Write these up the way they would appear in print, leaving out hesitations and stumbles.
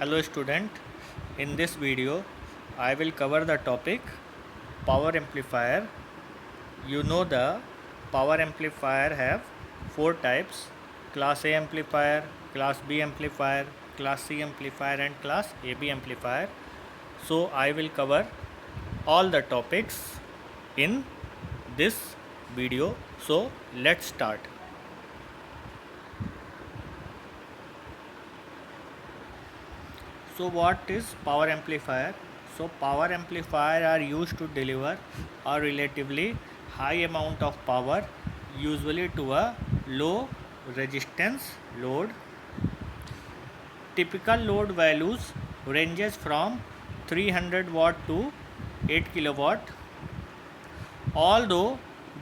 Hello student, in this video I will cover the topic power amplifier. You know the power amplifier have four types: class A amplifier, class B amplifier, class C amplifier and class AB amplifier. So I will cover all the topics in this video. So let's start. So what is power amplifier? So power amplifier are used to deliver a relatively high amount of power, usually to a low resistance load. Typical load values ranges from 300 watt to 8 kilowatt. Although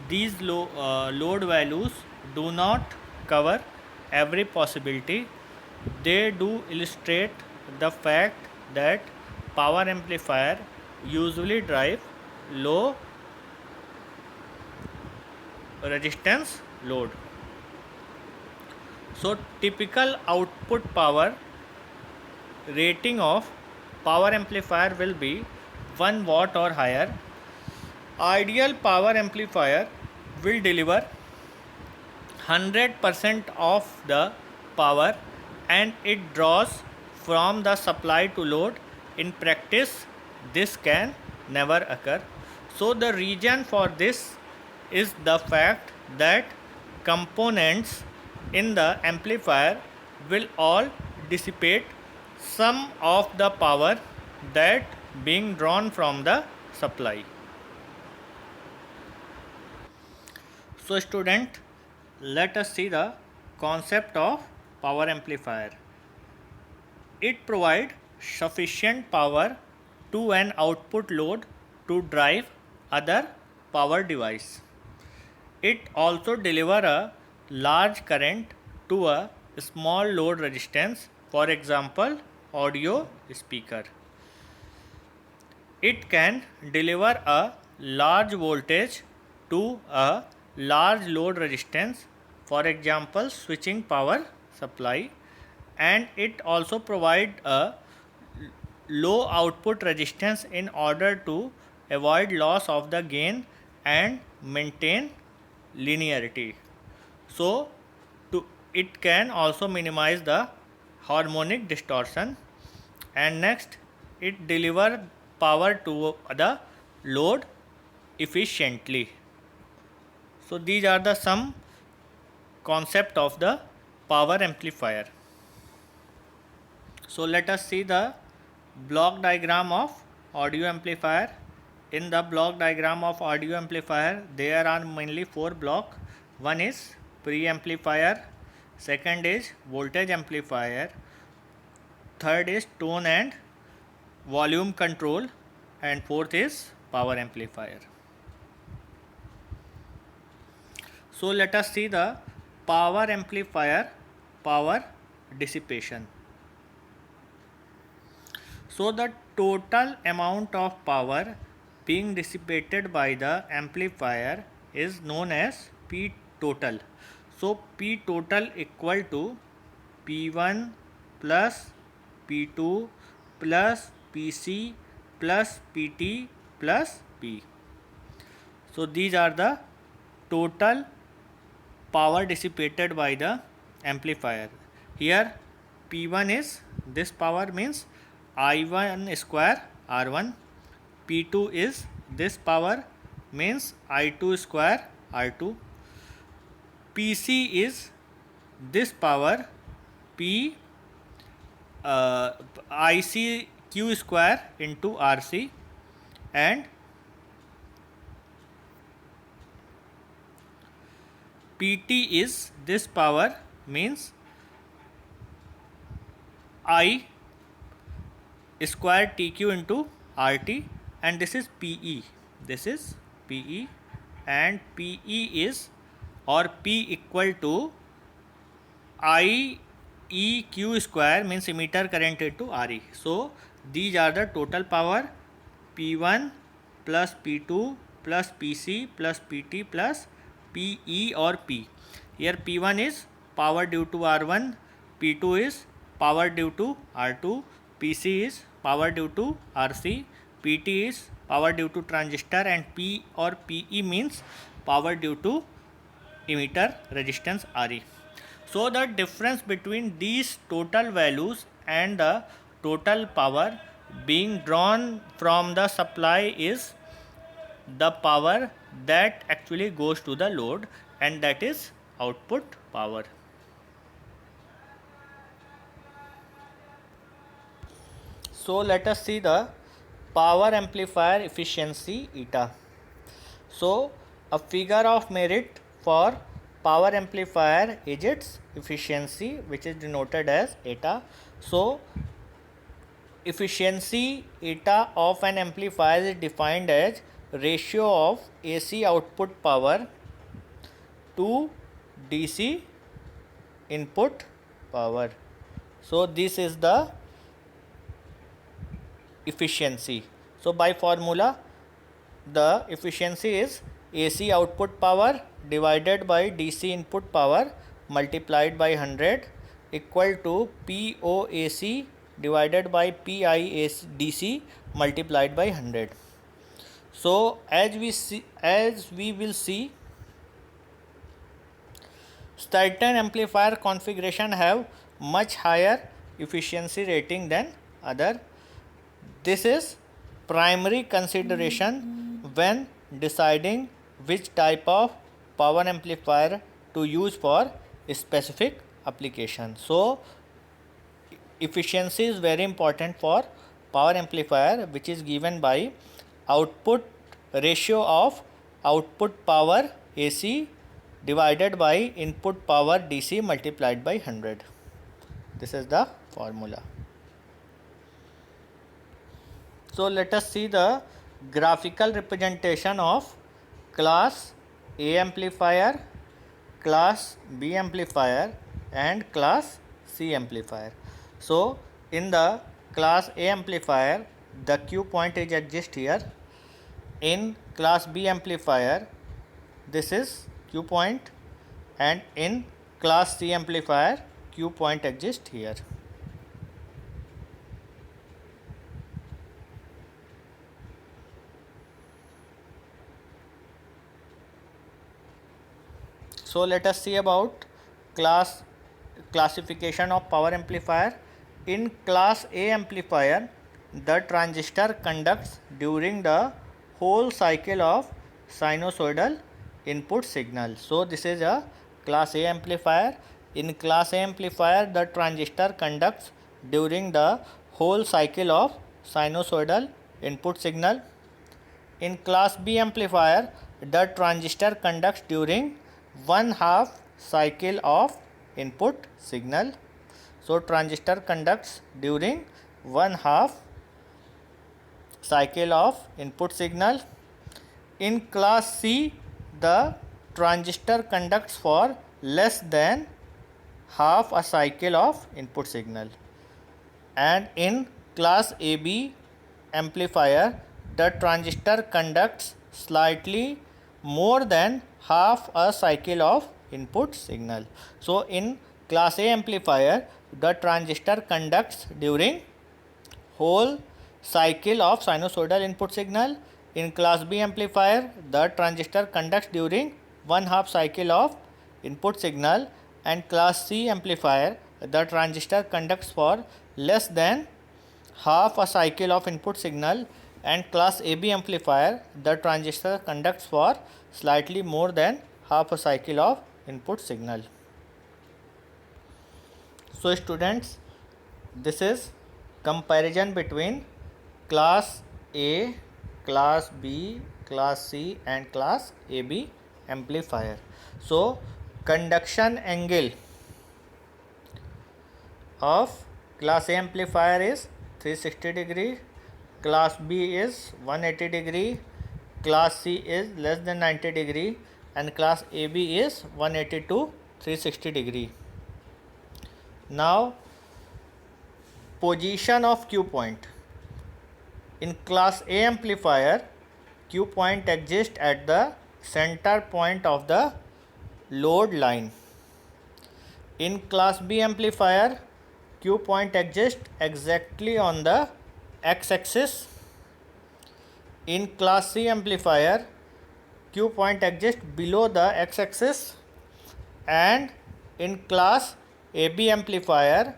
these load values do not cover every possibility, they do illustrate the fact that power amplifier usually drive low resistance load. So typical output power rating of power amplifier will be 1 watt or higher. Ideal power amplifier will deliver 100% of the power and it draws from the supply to load. In practice, this can never occur. So the reason for this is the fact that components in the amplifier will all dissipate some of the power that being drawn from the supply. So student, let us see the concept of power amplifier. It provides sufficient power to an output load to drive other power device. It also delivers a large current to a small load resistance, for example, audio speaker. It can deliver a large voltage to a large load resistance, for example, switching power supply, and it also provides a low output resistance in order to avoid loss of the gain and maintain linearity. So it can also minimize the harmonic distortion, and next it delivers power to the load efficiently. So these are the some concept of the power amplifier. So let us see the block diagram of audio amplifier. In the block diagram of audio amplifier, there are mainly four blocks. One is preamplifier, second is voltage amplifier, third is tone and volume control, and fourth is power amplifier. So let us see the power amplifier power dissipation. So the total amount of power being dissipated by the amplifier is known as P total. So P total equal to P1 plus P2 plus PC plus PT plus P. So these are the total power dissipated by the amplifier. Here P1 is this power, means I1 square R1. P2 is this power, means I2 square R2. PC is this power, P IC Q square into RC, and PT is this power, means I square TQ into RT, and this is PE. This is PE, and PE is, or P equal to IEQ square, means emitter current into RE. So these are the total power: P1 plus P2 plus PC plus PT plus PE or P. Here P1 is power due to R1, P2 is power due to R2, PC is power due to RC, PT is power due to transistor, and P or PE means power due to emitter resistance RE. So the difference between these total values and the total power being drawn from the supply is the power that actually goes to the load, and that is output power. So let us see the power amplifier efficiency eta. So a figure of merit for power amplifier is its efficiency, which is denoted as eta. So efficiency eta of an amplifier is defined as ratio of AC output power to DC input power. So this is the efficiency. So by formula, the efficiency is AC output power divided by DC input power multiplied by 100 equal to POAC divided by PIDC multiplied by 100. So as we will see, certain amplifier configuration have much higher efficiency rating than other. This is primary consideration when deciding which type of power amplifier to use for a specific application. So efficiency is very important for power amplifier, which is given by output ratio of output power AC divided by input power DC multiplied by 100. This is the formula. So let us see the graphical representation of class A amplifier, class B amplifier, and class C amplifier. So in the class A amplifier, the Q point is exist here. In class B amplifier, this is Q point, and in class C amplifier, Q point exists here. So let us see about classification of power amplifier. In class A amplifier, the transistor conducts during the whole cycle of sinusoidal input signal. So this is a class A amplifier. In class A amplifier, the transistor conducts during the whole cycle of sinusoidal input signal. In class B amplifier, the transistor conducts during 1/2 cycle of input signal. So transistor conducts during 1/2 cycle of input signal. In class C, the transistor conducts for less than half a cycle of input signal. And in class AB amplifier, the transistor conducts slightly more than half a cycle of input signal. So in class A amplifier, the transistor conducts during whole cycle of sinusoidal input signal. In class B amplifier, the transistor conducts during 1/2 cycle of input signal, and class C amplifier, the transistor conducts for less than half a cycle of input signal, and class AB amplifier, the transistor conducts for slightly more than half a cycle of input signal. So students, this is comparison between class A, class B, class C and class AB amplifier. So conduction angle of class A amplifier is 360 degree, class B is 180 degree, class C is less than 90 degree, and class AB is 180 to 360 degree. Now position of Q point. In class A amplifier, Q point exists at the center point of the load line. In class B amplifier, Q point exists exactly on the x-axis. In class C amplifier, Q point exists below the x-axis, and in class AB amplifier,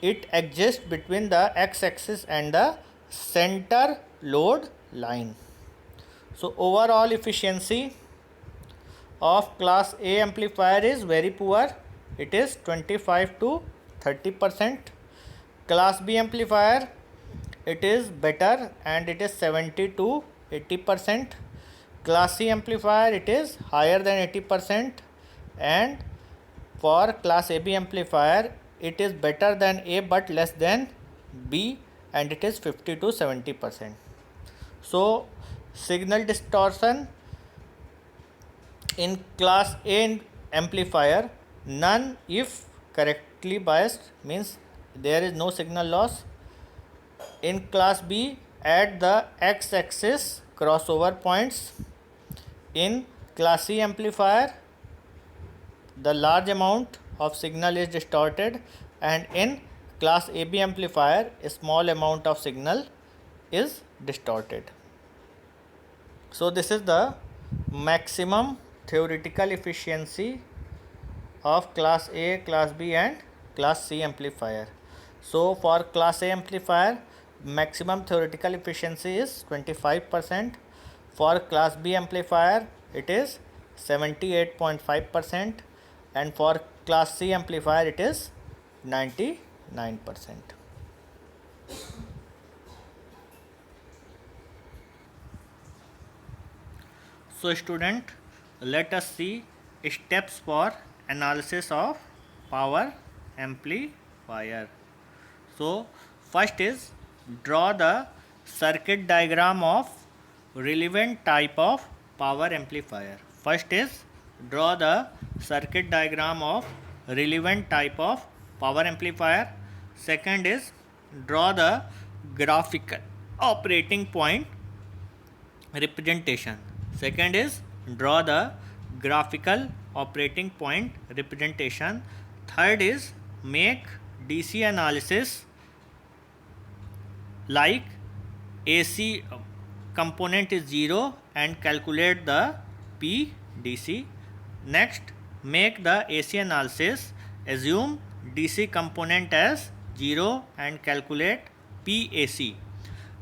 it exists between the x-axis and the center load line. So overall efficiency of class A amplifier is very poor. It is 25 to 30%. Class B amplifier, it is better and it is 70 to 80%. Class C amplifier, it is higher than 80%, and for class AB amplifier, it is better than A but less than B, and it is 50 to 70%. So signal distortion in class A amplifier, none if correctly biased, means there is no signal loss. In class B, at the x-axis crossover points. In class C amplifier, the large amount of signal is distorted, and in class AB amplifier, a small amount of signal is distorted. So this is the maximum theoretical efficiency of class A, class B and class C amplifier. So for class A amplifier, maximum theoretical efficiency is 25%. For class B amplifier, it is 78.5%, and for class C amplifier, it is 99%. So student, let us see steps for analysis of power amplifier. So first is draw the circuit diagram of relevant type of power amplifier. First is draw the circuit diagram of relevant type of power amplifier. Second is draw the graphical operating point representation. Second is draw the graphical operating point representation. Third is make DC analysis like AC component is 0 and calculate the PDC. Next, make the AC analysis, assume DC component as 0 and calculate PAC.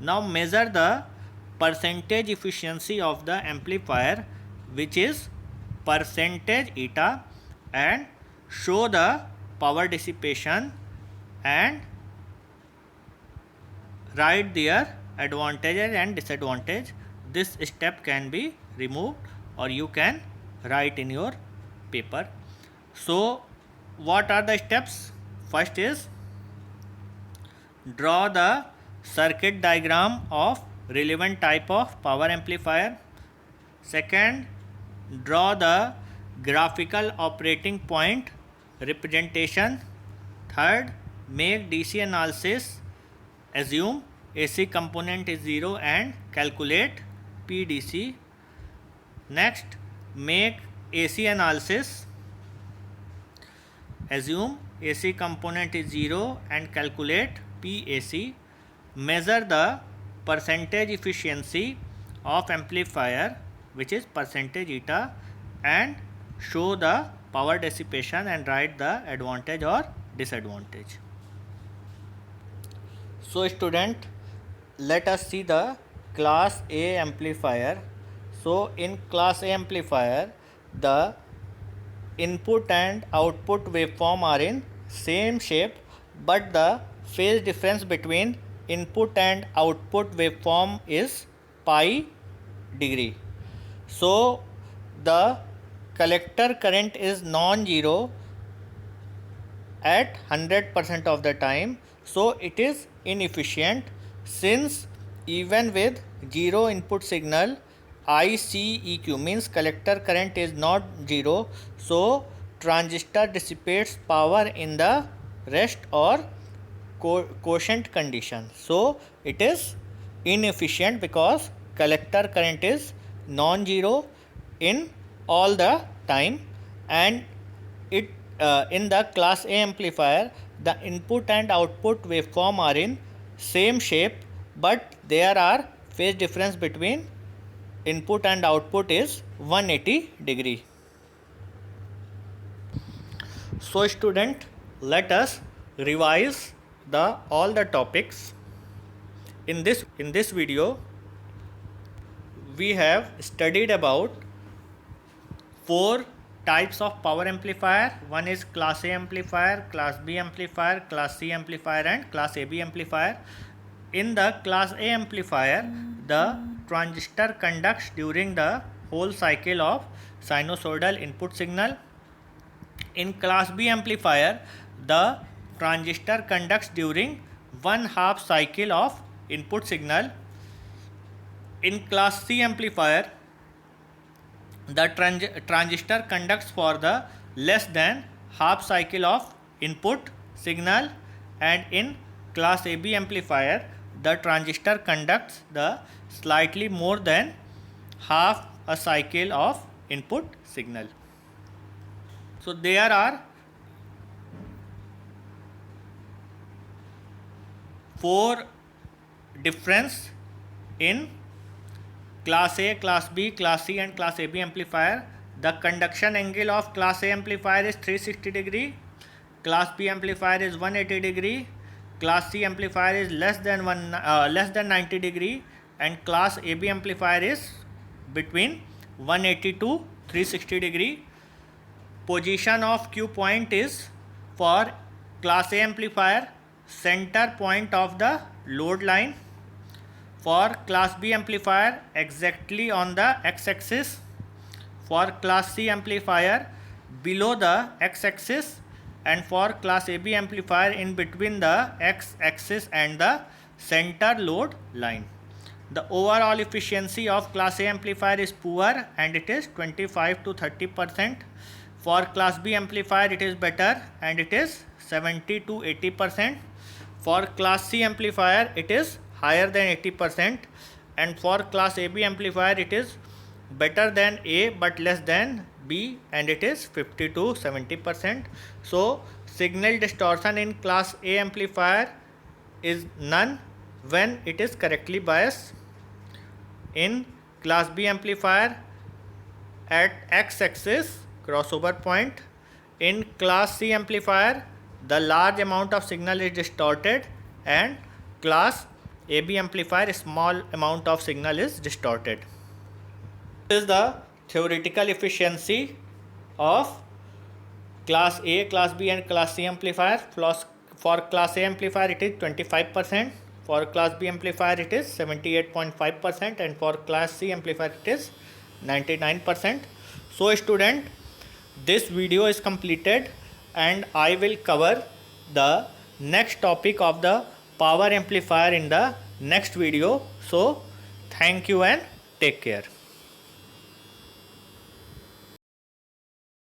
Now measure the percentage efficiency of the amplifier, which is percentage eta, and show the power dissipation and write their advantages and disadvantage. This step can be removed or you can write in your paper. So what are the steps? First is draw the circuit diagram of relevant type of power amplifier. Second, draw the graphical operating point representation. Third, make DC analysis, assume AC component is 0 and calculate PDC. Next, make AC analysis, assume AC component is 0 and calculate PAC. Measure the percentage efficiency of amplifier, which is percentage eta, and show the power dissipation and write the advantage or disadvantage. So student, let us see the class A amplifier. So in class A amplifier, the input and output waveform are in same shape, but the phase difference between input and output waveform is pi degree. So the collector current is non-zero at 100% of the time, so it is inefficient, since even with zero input signal, ICEQ means collector current is not zero, so transistor dissipates power in the rest or quotient condition. So it is inefficient because collector current is non-zero in all the time, and it in the class A amplifier, the input and output waveform are in same shape, but there are phase difference between input and output is 180 degree. So student, let us revise all the topics. In this video we have studied about 4 types of power amplifier. One is class A amplifier, class B amplifier, class C amplifier and class AB amplifier. In the class A amplifier, the transistor conducts during the whole cycle of sinusoidal input signal. In class B amplifier, the transistor conducts during 1/2 cycle of input signal. In class C amplifier, the transistor conducts for the less than half cycle of input signal, and in class AB amplifier the transistor conducts the slightly more than half a cycle of input signal. So there are 4 difference in class A, class B, class C and class AB amplifier. The conduction angle of class A amplifier is 360 degree, class B amplifier is 180 degree, class C amplifier is less than 90 degree, and class AB amplifier is between 180 to 360 degree. Position of Q point is for class A amplifier center point of the load line. For class B amplifier exactly on the x-axis. For class C amplifier below the x-axis, and for class AB amplifier in between the x-axis and the center load line. The overall efficiency of class A amplifier is poor and it is 25 to 30%. For class B amplifier it is better and it is 70 to 80%. For class C amplifier it is higher than 80%, and for class AB amplifier it is better than A but less than B and it is 50 to 70%. So signal distortion in class A amplifier is none when it is correctly biased. In class B amplifier at x-axis crossover point. In class C amplifier the large amount of signal is distorted, and class AB amplifier small amount of signal is distorted. This is the theoretical efficiency of class A, class B and class C amplifier. For class A amplifier it is 25%, for class B amplifier it is 78.5%, and for class C amplifier it is 99%. So student, this video is completed and I will cover the next topic of the power amplifier in the next video. So thank you and take care.